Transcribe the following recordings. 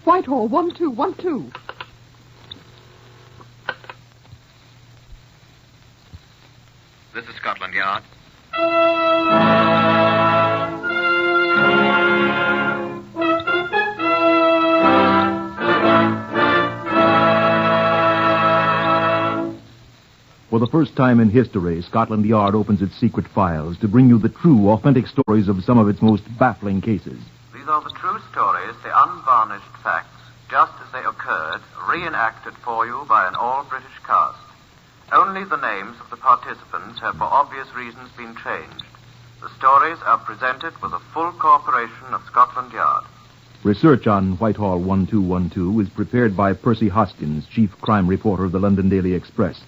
Whitehall, 1212. This is Scotland Yard. For the first time in history, Scotland Yard opens its secret files to bring you the true, authentic stories of some of its most baffling cases. These are the true stories, the unvarnished facts, just as they occurred, reenacted for you by an all-British cast. Only the names of the participants have for obvious reasons been changed. The stories are presented with the full cooperation of Scotland Yard. Research on Whitehall 1212 is prepared by Percy Hoskins, chief crime reporter of the London Daily Express.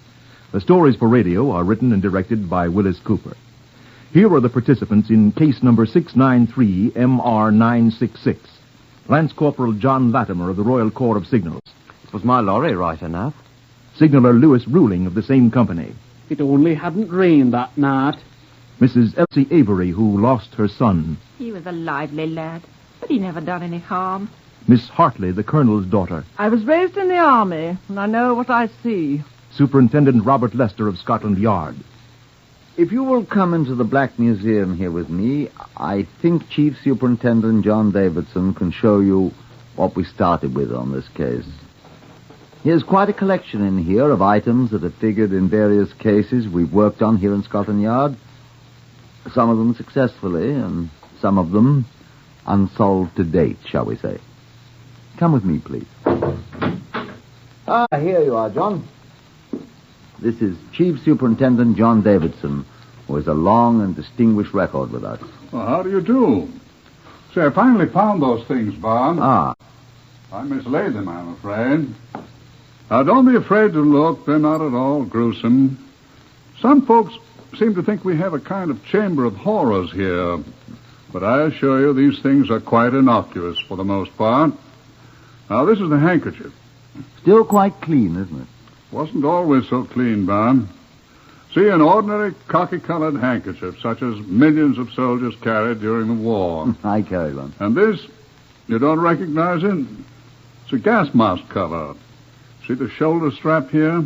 The stories for radio are written and directed by Willis Cooper. Here are the participants in case number 693 MR966. Lance Corporal John Latimer of the Royal Corps of Signals. It was my lorry, right enough. Signaller Lewis Ruling of the same company. It only hadn't rained that night. Mrs. Elsie Avery, who lost her son. He was a lively lad, but he never done any harm. Miss Hartley, the colonel's daughter. I was raised in the army, and I know what I see. Superintendent Robert Lester of Scotland Yard. If you will come into the Black Museum here with me, I think Chief Superintendent John Davidson can show you what we started with on this case. Here's quite a collection in here of items that have figured in various cases we've worked on here in Scotland Yard. Some of them successfully, and some of them unsolved to date, shall we say. Come with me, please. Here you are, John. This is Chief Superintendent John Davidson, who has a long and distinguished record with us. Well, how do you do? Say, I finally found those things, Bob. I mislaid them, I'm afraid. Now, don't be afraid to look. They're not at all gruesome. Some folks seem to think we have a kind of chamber of horrors here. But I assure you, these things are quite innocuous for the most part. Now, this is the handkerchief. Still quite clean, isn't it? Wasn't always so clean, Bob. See, an ordinary khaki-colored handkerchief, such as millions of soldiers carried during the war. I carried one. And this, you don't recognize it? It's a gas mask cover. See the shoulder strap here?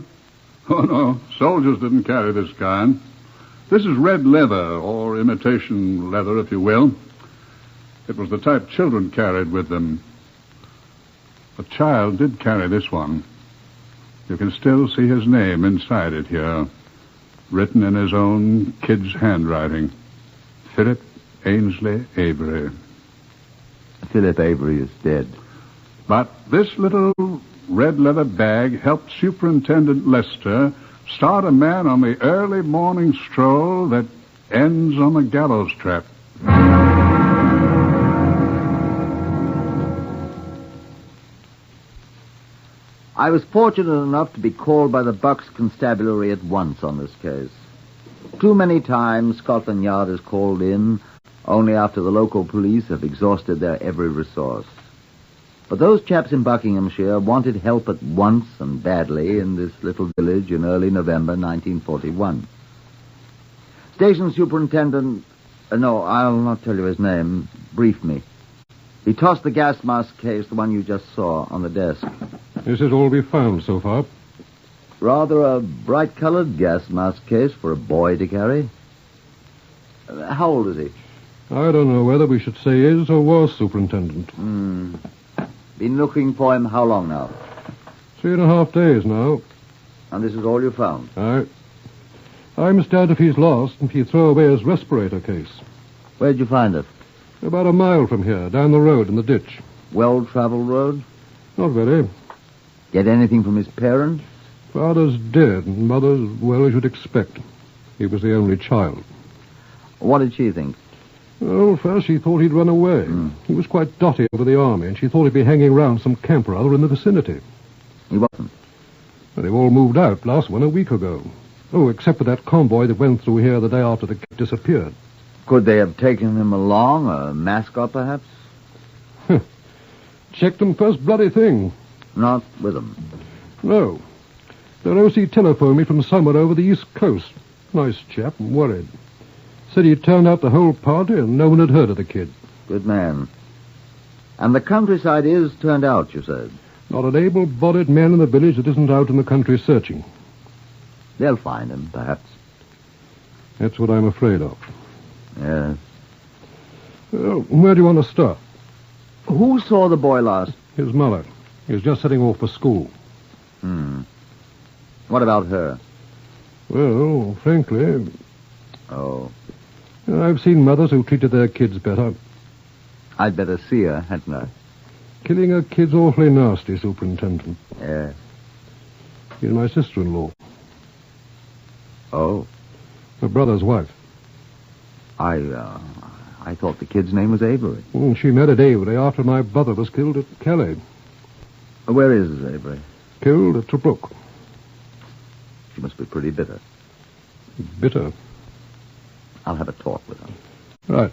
Oh, no, soldiers didn't carry this kind. This is red leather, or imitation leather, if you will. It was the type children carried with them. A child did carry this one. You can still see his name inside it here, written in his own kid's handwriting. Philip Ainsley Avery. Philip Avery is dead. But this little red leather bag helped Superintendent Lester start a man on the early morning stroll that ends on the gallows trap. I was fortunate enough to be called by the Bucks Constabulary at once on this case. Too many times Scotland Yard is called in only after the local police have exhausted their every resource. But those chaps in Buckinghamshire wanted help at once and badly in this little village in early November 1941. Station Superintendent... no, I'll not tell you his name. Briefed me. He tossed the gas mask case, the one you just saw, on the desk. This is all we've found so far. Rather a bright-colored gas mask case for a boy to carry. How old is he? I don't know whether we should say is or was superintendent. Been looking for him how long now? 3.5 days now. And this is all you found? I must doubt if he's lost and he'd throw away his respirator case. Where'd you find it? About a mile from here, down the road in the ditch. Well-traveled road? Not very. Get anything from his parents? Father's dead, and mother's, well, as you'd expect. He was the only child. What did she think? Well, first she thought he'd run away. He was quite dotty over the army, and she thought he'd be hanging round some camp or other in the vicinity. He wasn't. Well, they've all moved out, last one a week ago. Oh, except for that convoy that went through here the day after the kid disappeared. Could they have taken him along, a mascot perhaps? Checked them first bloody thing. Not with them? No. Their OC telephoned me from somewhere over the East Coast. Nice chap and worried. Said he'd turned out the whole party and no one had heard of the kid. Good man. And the countryside is turned out, you said? Not an able-bodied man in the village that isn't out in the country searching. They'll find him, perhaps. That's what I'm afraid of. Yes. Where do you want to start? Who saw the boy last? His mother. He was just setting off for school. What about her? Well, frankly, Oh, I've seen mothers who treated their kids better. I'd better see her, hadn't I? Killing a kid's awfully nasty, Superintendent. Yes. She's my sister-in-law. Oh, Her brother's wife. I thought the kid's name was Avery. She married Avery after my brother was killed at Calais. Where is Avery? Killed at Tobruk. She must be pretty bitter. Bitter. I'll have a talk with her. Right.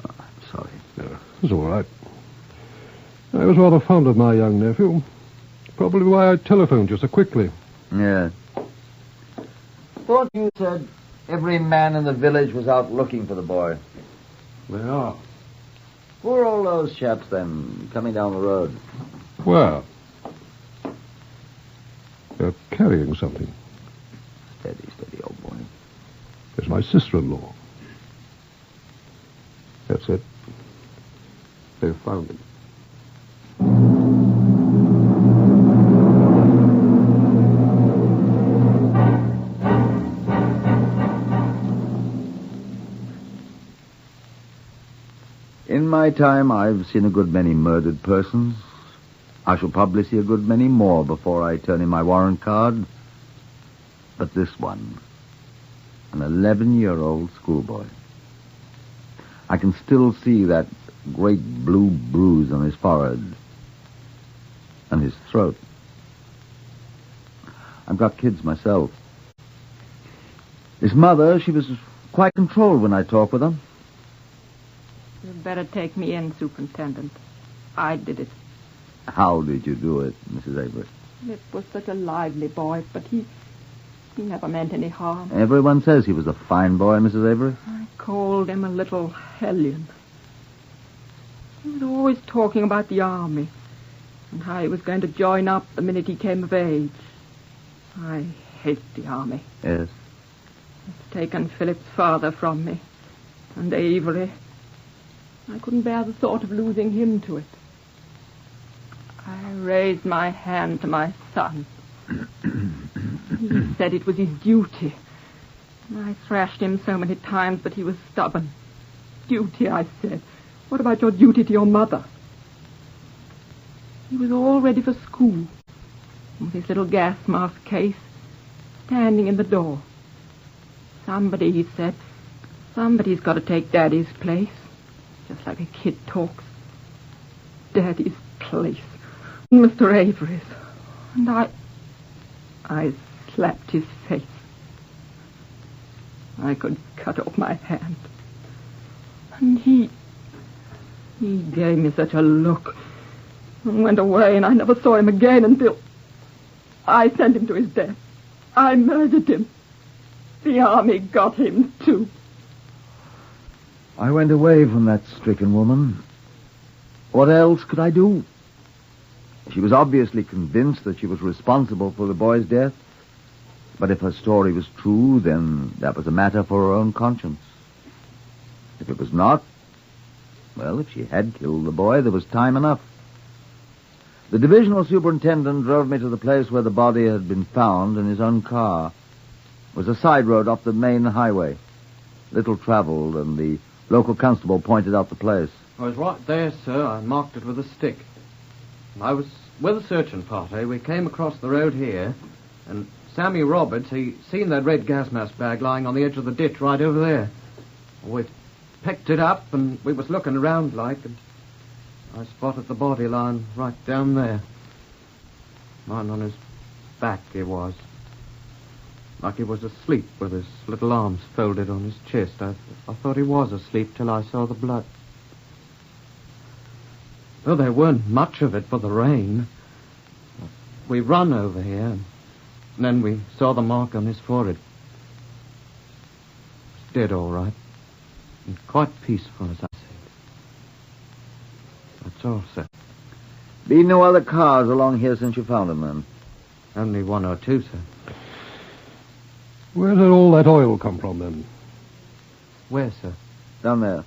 Oh, I'm sorry. Yeah, it's all right. I was rather fond of my young nephew. Probably why I telephoned you so quickly. Yeah. Thought you said every man in the village was out looking for the boy. They are. Who are all those chaps, then, coming down the road? Well, they're carrying something. Steady, steady, old boy. It's my sister-in-law. That's it. They've found him. In my time, I've seen a good many murdered persons. I shall probably see a good many more before I turn in my warrant card. But this one, an 11-year-old schoolboy. I can still see that great blue bruise on his forehead and his throat. I've got kids myself. His mother, she was quite controlled when I talked with her. You'd better take me in, Superintendent. I did it. How did you do it, Mrs. Avery? It was such a lively boy, but he never meant any harm. Everyone says he was a fine boy, Mrs. Avery. I called him a little hellion. He was always talking about the army and how he was going to join up the minute he came of age. I hate the army. Yes. It's taken Philip's father from me, and Avery. I couldn't bear the thought of losing him to it. I raised my hand to my son. He said it was his duty. I thrashed him so many times, but he was stubborn. Duty, I said. What about your duty to your mother? He was all ready for school, with his little gas mask case, standing in the door. Somebody, he said, somebody's got to take Daddy's place. Just like a kid talks. Daddy's place. Mr. Avery's. And I slapped his face. I could cut off my hand. And he gave me such a look and went away, and I never saw him again until I sent him to his death. I murdered him. The army got him, too. I went away from that stricken woman. What else could I do? She was obviously convinced that she was responsible for the boy's death. But if her story was true, then that was a matter for her own conscience. If it was not, well, if she had killed the boy, there was time enough. The divisional superintendent drove me to the place where the body had been found in his own car. It was a side road off the main highway. Little traveled, and the local constable pointed out the place. I was right there, sir. I marked it with a stick. I was with a searching party. We came across the road here, and Sammy Roberts, he seen that red gas mask bag lying on the edge of the ditch right over there. We picked it up, and we was looking around like, and I spotted the body lying right down there. Lying on his back, he was. Like he was asleep with his little arms folded on his chest. I thought he was asleep till I saw the blood. Well, there weren't much of it for the rain. We run over here, and then we saw the mark on his forehead. It's dead, all right. And quite peaceful, as I said. But That's all, sir. Been no other cars along here since you found them, then? Only one or two, sir. Where did all that oil come from, then? Where, sir? Down there.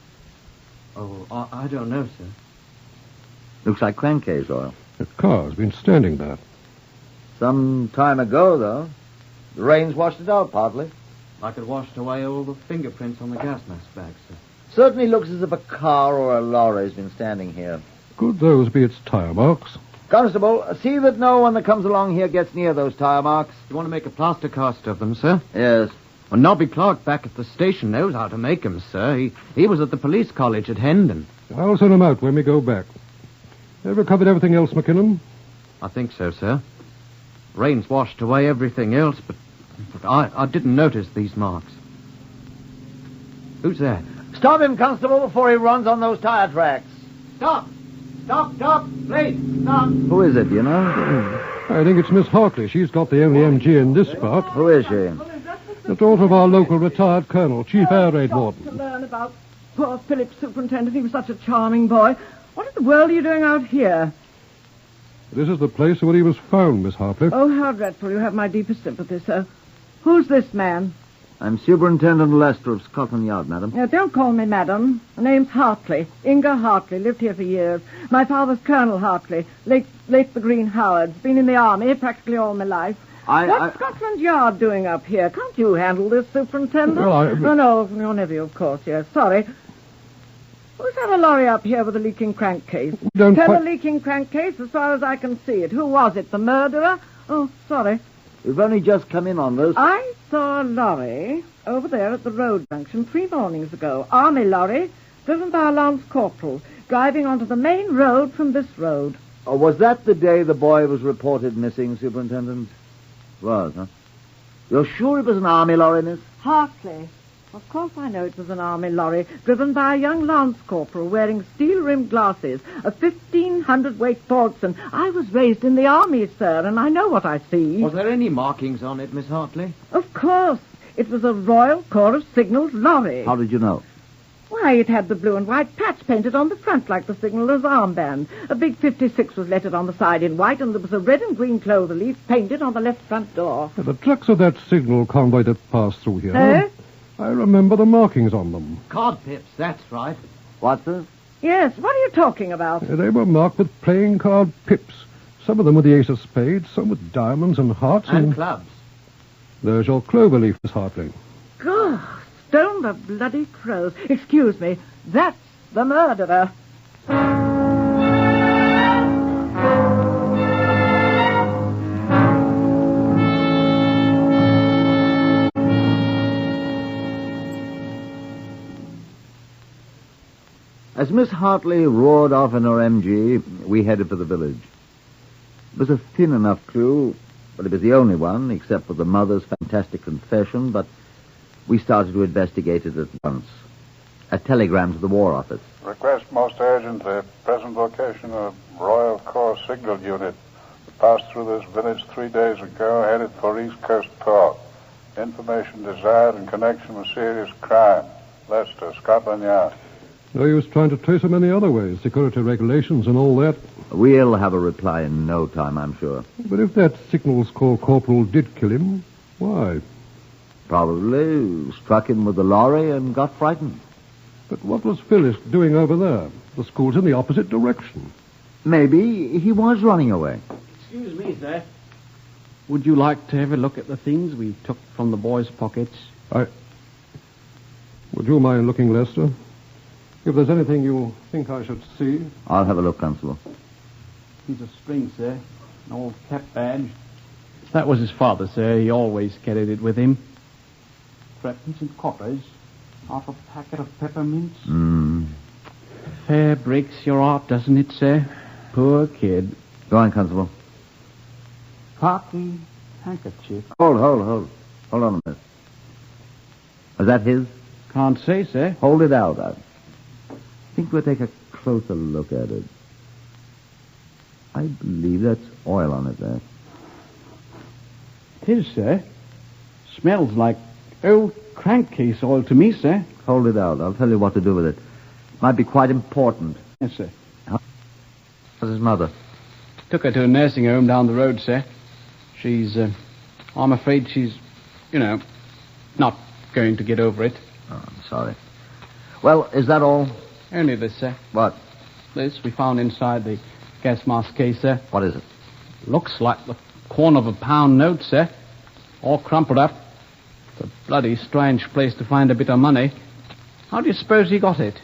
Oh, I don't know, sir. Looks like crankcase oil. The car's been standing there. Some time ago, though. The rain's washed it out, partly. Like it washed away all the fingerprints on the gas mask bag, sir. Certainly looks as if a car or a lorry has been standing here. Could those be its tire marks? Constable, see that no one that comes along here gets near those tire marks. You want to make a plaster cast of them, sir? Yes. Well, Nobby Clark back at the station knows how to make them, sir. He was at the police college at Hendon. I'll send them out when we go back. Ever covered everything else, McKinnon? I think so, sir. Rain's washed away everything else, but I didn't notice these marks. Who's that? Stop him, Constable, before he runs on those tire tracks. Stop! Stop! Please, stop! Who is it, do you know? I think it's Miss Hartley. She's got the only MG in this part. Who is she? The daughter of our local retired colonel, Chief Air Raid Warden. To learn about poor Philip, Superintendent. He was such a charming boy. What in the world are you doing out here? This is the place where he was found, Miss Hartley. Oh, how dreadful. You have my deepest sympathy, sir. Who's this man? I'm Superintendent Lester of Scotland Yard, madam. Don't call me madam. My name's Hartley. Inga Hartley. Lived here for years. My father's Colonel Hartley. Late the Green Howards. Been in the army practically all my life. What's Scotland Yard doing up here? Can't you handle this, Superintendent? Well, No, your nephew, of course, yes. Sorry. Who's had a lorry up here with a leaking crankcase? A leaking crankcase, as far as I can see it. Who was it, the murderer? Oh, sorry. We've only just come in on this. I saw a lorry over there at the road junction 3 mornings ago. Army lorry, driven by a lance corporal, driving onto the main road from this road. Oh, was that the day the boy was reported missing, Superintendent? Was, huh? You're sure it was an army lorry, miss? Hartley. Of course I know it was an army lorry, driven by a young lance corporal wearing steel-rimmed glasses, a 1,500-weight Paulson. I was raised in the army, sir, and I know what I see. Was there any markings on it, Miss Hartley? Of course. It was a Royal Corps of Signals lorry. How did you know? Why, it had the blue and white patch painted on the front like the signaler's armband. A big 56 was lettered on the side in white, and there was a red and green clover leaf painted on the left front door. The trucks of that signal convoy that passed through here. Eh? I remember the markings on them. Cod pips, that's right. What's this? Yes, what are you talking about? They were marked with playing card pips. Some of them with the ace of spades, some with diamonds and hearts. And clubs. There's your clover leaf, Miss Hartley. God, stone the bloody crows. Excuse me, that's the murderer. As Miss Hartley roared off in her MG, we headed for the village. It was a thin enough clue, but it was the only one, except for the mother's fantastic confession, but we started to investigate it at once. A telegram to the War Office. Request most urgent the present location of Royal Corps Signal Unit. Passed through this village 3 days ago, headed for East Coast Port. Information desired in connection with serious crime. Lester, Scotland Yard. No use trying to trace them any other ways, security regulations and all that. We'll have a reply in no time, I'm sure. But if that signals corps corporal did kill him, why? Probably struck him with the lorry and got frightened. But what was Phyllis doing over there? The school's in the opposite direction. Maybe he was running away. Excuse me, sir. Would you like to have a look at the things we took from the boys' pockets? Would you mind looking, Lester? If there's anything you think I should see. I'll have a look, Constable. Piece of string, sir. An old cap badge. That was his father, sir. He always carried it with him. Threepence and coppers. Half a packet of peppermints. Fair breaks your heart, doesn't it, sir? Poor kid. Go on, Constable. Khaki handkerchief. Hold on a minute. Was that his? Can't say, sir. Hold it out. I think we'll take a closer look at it. I believe that's oil on it there. It is, sir. Smells like old crankcase oil to me, sir. Hold it out. I'll tell you what to do with it. Might be quite important. Yes, sir. What's his mother? Took her to a nursing home down the road, sir. I'm afraid she's, not going to get over it. Oh, I'm sorry. Well, is that all? Only this, sir. What? This we found inside the gas mask case, sir. What is it? Looks like the corner of a pound note, sir. All crumpled up. It's a bloody strange place to find a bit of money. How do you suppose he got it?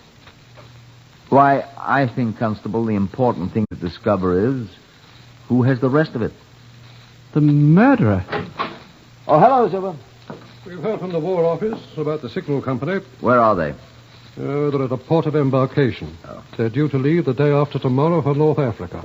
Why, I think, Constable, the important thing to discover is who has the rest of it. The murderer. Oh, hello, Silver. We've heard from the War Office about the signal company. Where are they? They're at the port of embarkation. Oh. They're due to leave the day after tomorrow for North Africa.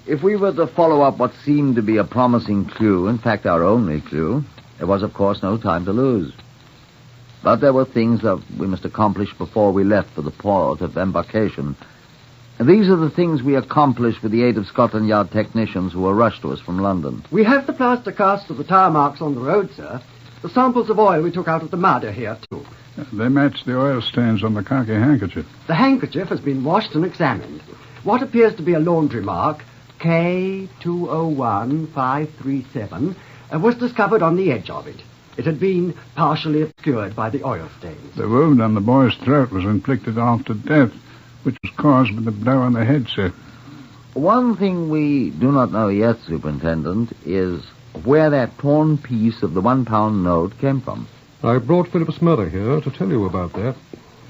If we were to follow up what seemed to be a promising clue, in fact our only clue, there was, of course, no time to lose. But there were things that we must accomplish before we left for the port of embarkation. And these are the things we accomplished with the aid of Scotland Yard technicians who were rushed to us from London. We have the plaster cast of the tire marks on the road, sir. The samples of oil we took out of the mud are here, too. They match the oil stains on the khaki handkerchief. The handkerchief has been washed and examined. What appears to be a laundry mark, K201537, was discovered on the edge of it. It had been partially obscured by the oil stains. The wound on the boy's throat was inflicted after death, which was caused by the blow on the head, sir. One thing we do not know yet, Superintendent, is where that torn piece of the £1 note came from. I brought Philip's mother here to tell you about that.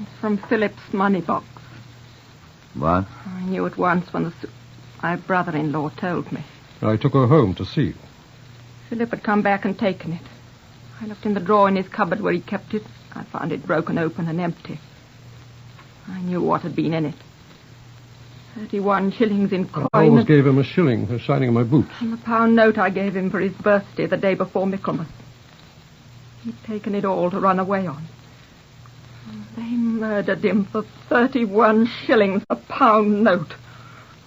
It's from Philip's money box. What? I knew at once when my brother-in-law told me. I took her home to see. Philip had come back and taken it. I looked in the drawer in his cupboard where he kept it. I found it broken open and empty. I knew what had been in it. 31 shillings in coin. I always gave him a shilling for shining in my boots. And the £1 note I gave him for his birthday the day before Michaelmas. He'd taken it all to run away on. And they murdered him for 31 shillings a £1 note.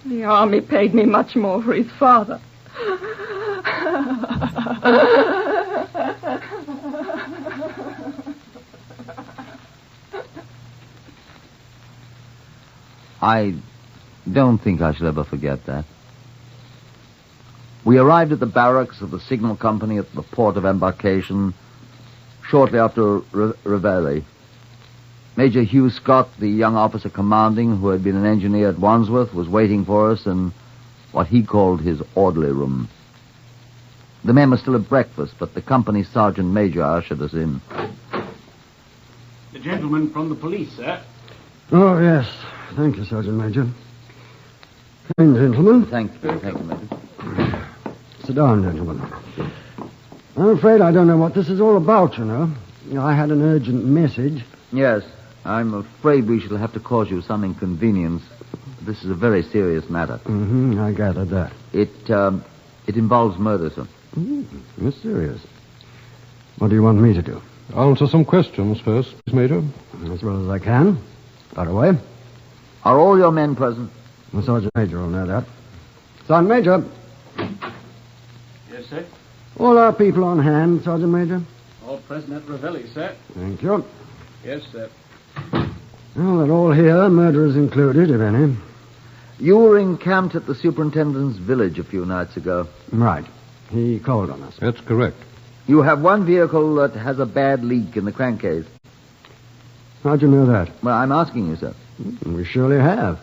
The army paid me much more for his father. I don't think I shall ever forget that. We arrived at the barracks of the signal company at the port of embarkation shortly after Reveille. Major Hugh Scott, the young officer commanding, who had been an engineer at Wandsworth, was waiting for us in what he called his orderly room. The men were still at breakfast, but the company sergeant major ushered us in. The gentleman from the police, sir. Oh, yes. Thank you, Sergeant Major. Come in, gentlemen. Thank you, Major. Sit down, gentlemen. I'm afraid I don't know what this is all about, you know. I had an urgent message. Yes, I'm afraid we shall have to cause you some inconvenience. This is a very serious matter. Mm-hmm, I gathered that. It involves murder, sir. Mysterious. What do you want me to do? Answer some questions first, Major. As well as I can. Far away. Are all your men present? The Sergeant Major will know that. Sergeant Major. Yes, sir. All our people on hand, Sergeant Major. All present at Reveille, sir. Thank you. Yes, sir. Well, they're all here, murderers included, if any. You were encamped at the superintendent's village a few nights ago. Right. He called on us. That's correct. You have one vehicle that has a bad leak in the crankcase. How'd you know that? Well, I'm asking you, sir. We surely have.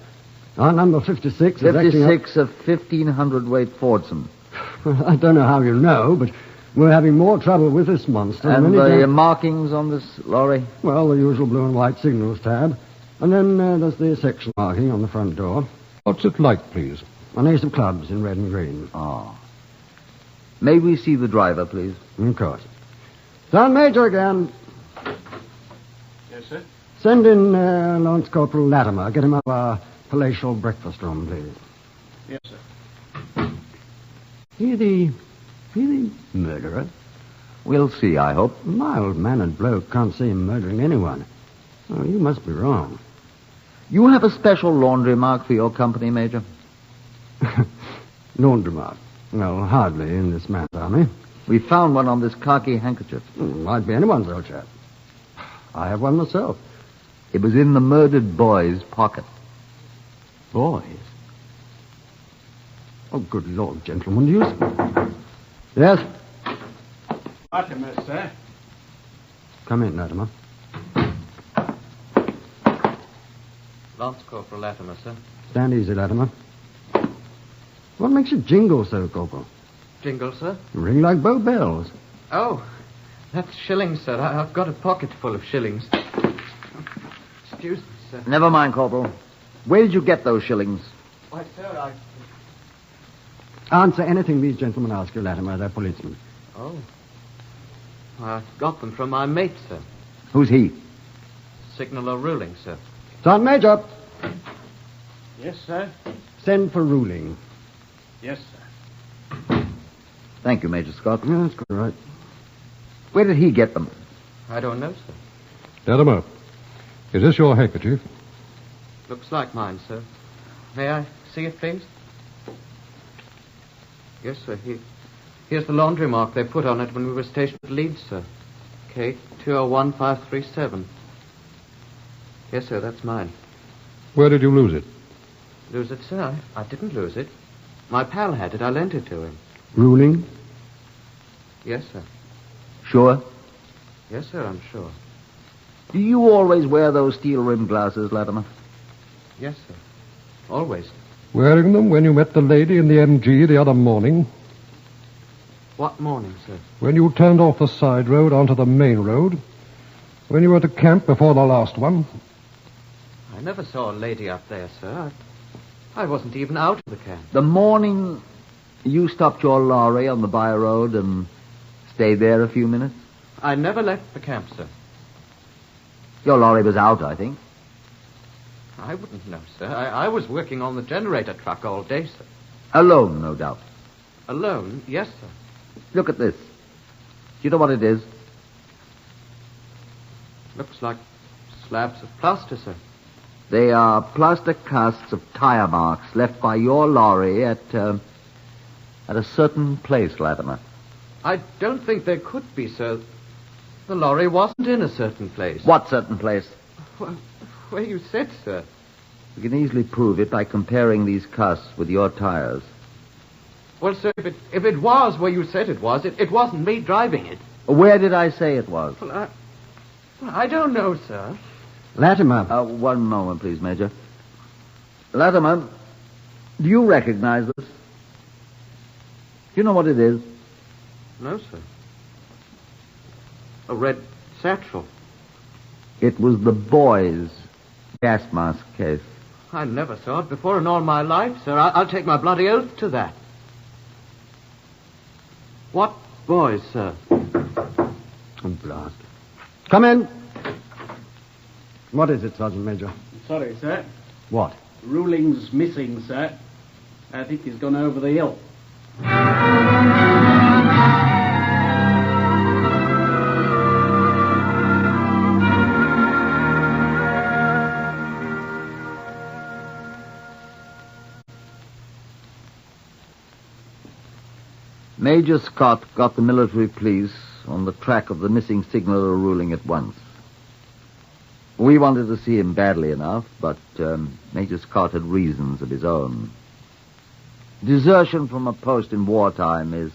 Our number 56 is 56 of 1,500 weight Fordson. Well, I don't know how you know, but we're having more trouble with this monster. And the markings on this lorry? Well, the usual blue and white signals tab. And then there's the section marking on the front door. What's it like, please? An ace of clubs in red and green. Oh. May we see the driver, please? Of course. Sergeant Major again. Yes, sir. Send in Lance Corporal Latimer. Get him up our palatial breakfast room, please. Yes, sir. He the murderer? We'll see, I hope. A mild-mannered bloke can't see him murdering anyone. Oh, you must be wrong. You have a special laundry mark for your company, Major? Laundromat. Well, hardly in this man's army. We found one on this khaki handkerchief. Might be anyone's, old chap. I have one myself. It was in the murdered boy's pocket. Boys? Oh, good Lord, gentlemen, do you... Yes? Latimer, sir. Come in, Latimer. Lance Corporal Latimer, sir. Stand easy, Latimer. What makes you jingle so, Corporal? Jingle, sir? Ring like Bow Bells. Oh, that's shillings, sir. I've got a pocket full of shillings. Excuse me, sir. Never mind, Corporal. Where did you get those shillings? Why, sir, Answer anything these gentlemen ask you, Latimer. They're policemen. Oh. I got them from my mate, sir. Who's he? Signaller Ruling, sir. Sergeant Major, Yes, sir. send for ruling. Yes, sir. Thank you, Major Scott. Yeah, that's good, right. Where did he get them? I don't know, sir. Latimer, is this your handkerchief? Looks like mine, sir. May I see it, please? Yes, sir. Here's the laundry mark they put on it when we were stationed at Leeds, sir. K201537. Yes, sir, that's mine. Where did you lose it? Lose it, sir? I didn't lose it. My pal had it. I lent it to him. Ruling? Yes, sir. Sure. Yes, sir, I'm sure. Do you always wear those steel-rimmed glasses, Latimer? Yes, sir. Always. Wearing them when you met the lady in the MG the other morning? What morning, sir? When you turned off the side road onto the main road? When you were at the camp before the last one? I never saw a lady up there, sir. I wasn't even out of the camp. The morning you stopped your lorry on the by road and stayed there a few minutes? I never left the camp, sir. Your lorry was out, I think. I wouldn't know, sir. I was working on the generator truck all day, sir. Alone, no doubt. Alone? Yes, sir. Look at this. Do you know what it is? Looks like slabs of plaster, sir. They are plaster casts of tire marks left by your lorry at a certain place, Latimer. I don't think there could be, sir. The lorry wasn't in a certain place. What certain place? Well, where you said, sir. We can easily prove it by comparing these casts with your tires. Well, sir, if it was where you said it was, it wasn't me driving it. Where did I say it was? Well, I don't know, sir. Latimer. One moment, please, Major. Latimer, do you recognize this? Do you know what it is? No, sir. A red satchel. It was the boy's gas mask case. I never saw it before in all my life, sir. I'll take my bloody oath to that. What boys, sir? Blast. Come in. What is it, Sergeant Major? Sorry, sir. What? Ruling's missing, sir. I think he's gone over the hill. Major Scott got the military police on the track of the missing signaller Ruling at once. We wanted to see him badly enough, but Major Scott had reasons of his own. Desertion from a post in wartime is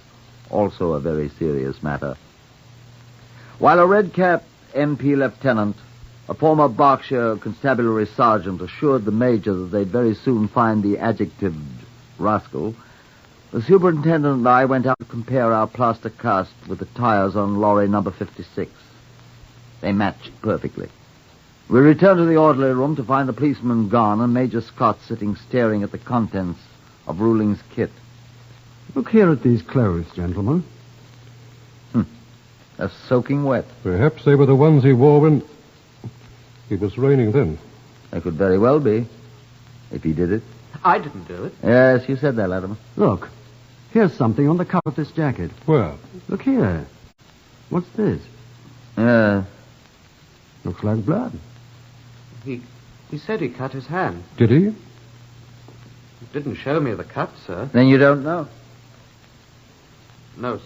also a very serious matter. While a red-capped MP lieutenant, a former Berkshire constabulary sergeant, assured the major that they'd very soon find the adjectived rascal, the superintendent and I went out to compare our plaster cast with the tires on lorry number 56. They matched perfectly. We returned to the orderly room to find the policeman gone and Major Scott sitting staring at the contents of Ruling's kit. Look here at these clothes, gentlemen. They're soaking wet. Perhaps they were the ones he wore when... It was raining then. They could very well be, if he did it. I didn't do it. Yes, you said that, Latimer. Look. Here's something on the cuff of this jacket. Where? Look here. What's this? Looks like blood. He said he cut his hand. Did he? didn't show me the cut, sir. Then you don't know. No, sir.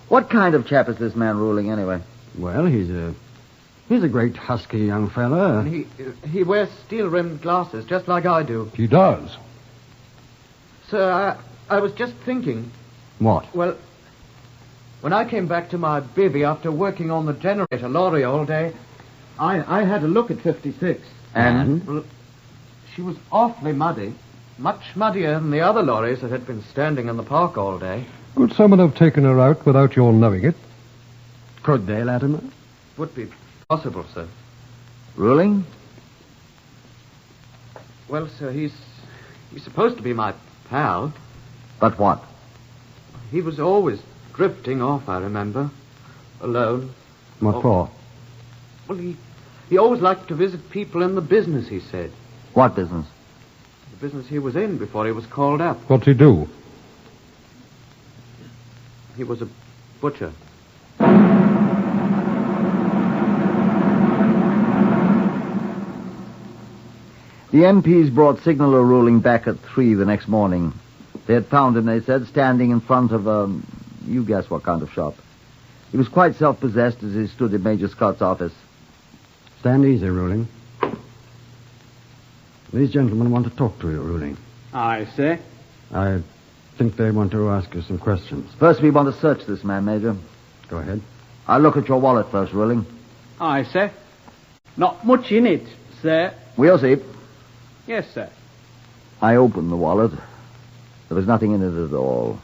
What kind of chap is this man ruling, anyway? Well, he's a great husky young fella. And he wears steel-rimmed glasses, just like I do. He does. Sir, I was just thinking. What? Well, when I came back to my bivvy after working on the generator lorry all day, I had a look at 56. And? Well, she was awfully muddy. Much muddier than the other lorries that had been standing in the park all day. Could someone have taken her out without your knowing it? Could they, Latimer? Would be possible, sir. Ruling? Well, sir, he's supposed to be my pal. But what? He was always drifting off, I remember. Alone. What for? Well, he always liked to visit people in the business, he said. What business? The business he was in before he was called up. What's he do? He was a butcher. The MPs brought Signaler Ruling back at 3 the next morning. They had found him, they said, standing in front of you guess what kind of shop. He was quite self-possessed as he stood in Major Scott's office. Stand easy, Ruling. These gentlemen want to talk to you, Ruling. Aye, sir. I think they want to ask you some questions. First, we want to search this man, Major. Go ahead. I'll look at your wallet first, Ruling. Aye, sir. Not much in it, sir. We'll see. Yes, sir. I opened the wallet. There was nothing in it at all.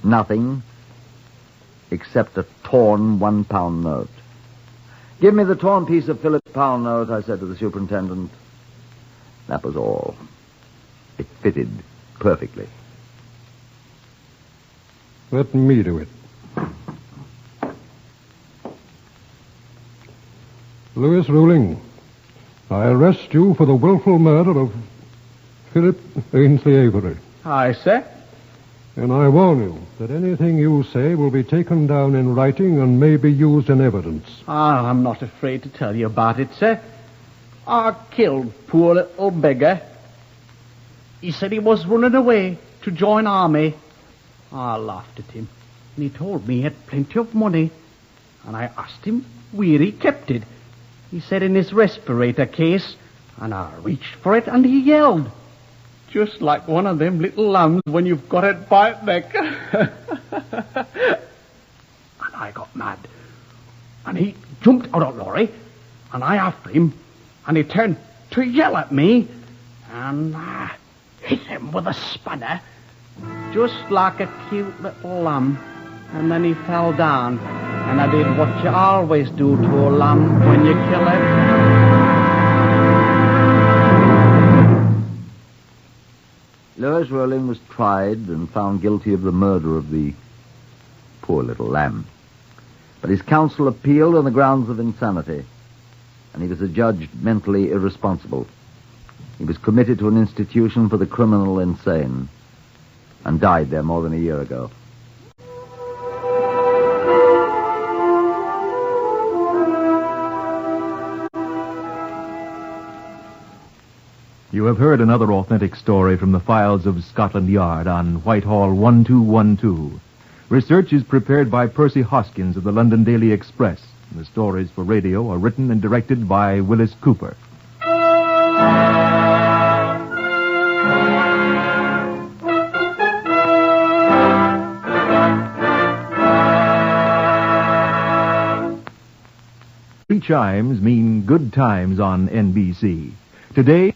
Nothing except a torn £1 note. Give me the torn piece of Philip Powell note, I said to the superintendent. That was all. It fitted perfectly. Let me do it. Lewis Ruling, I arrest you for the willful murder of Philip Ainsley Avery. Aye, sir. And I warn you that anything you say will be taken down in writing and may be used in evidence. I'm not afraid to tell you about it, sir. I killed poor little beggar. He said he was running away to join army. I laughed at him, and he told me he had plenty of money. And I asked him where he kept it. He said in his respirator case, and I reached for it, and he yelled. Just like one of them little lambs when you've got it by its neck. And I got mad. And he jumped out of the lorry, and I after him, and he turned to yell at me, and I hit him with a spanner, just like a cute little lamb. And then he fell down, and I did what you always do to a lamb when you kill it. Lewis Ruling was tried and found guilty of the murder of the poor little lamb. But his counsel appealed on the grounds of insanity, and he was adjudged mentally irresponsible. He was committed to an institution for the criminal insane and died there more than a year ago. You have heard another authentic story from the files of Scotland Yard on Whitehall 1212. Research is prepared by Percy Hoskins of the London Daily Express. The stories for radio are written and directed by Willis Cooper. Three chimes mean good times on NBC. Today...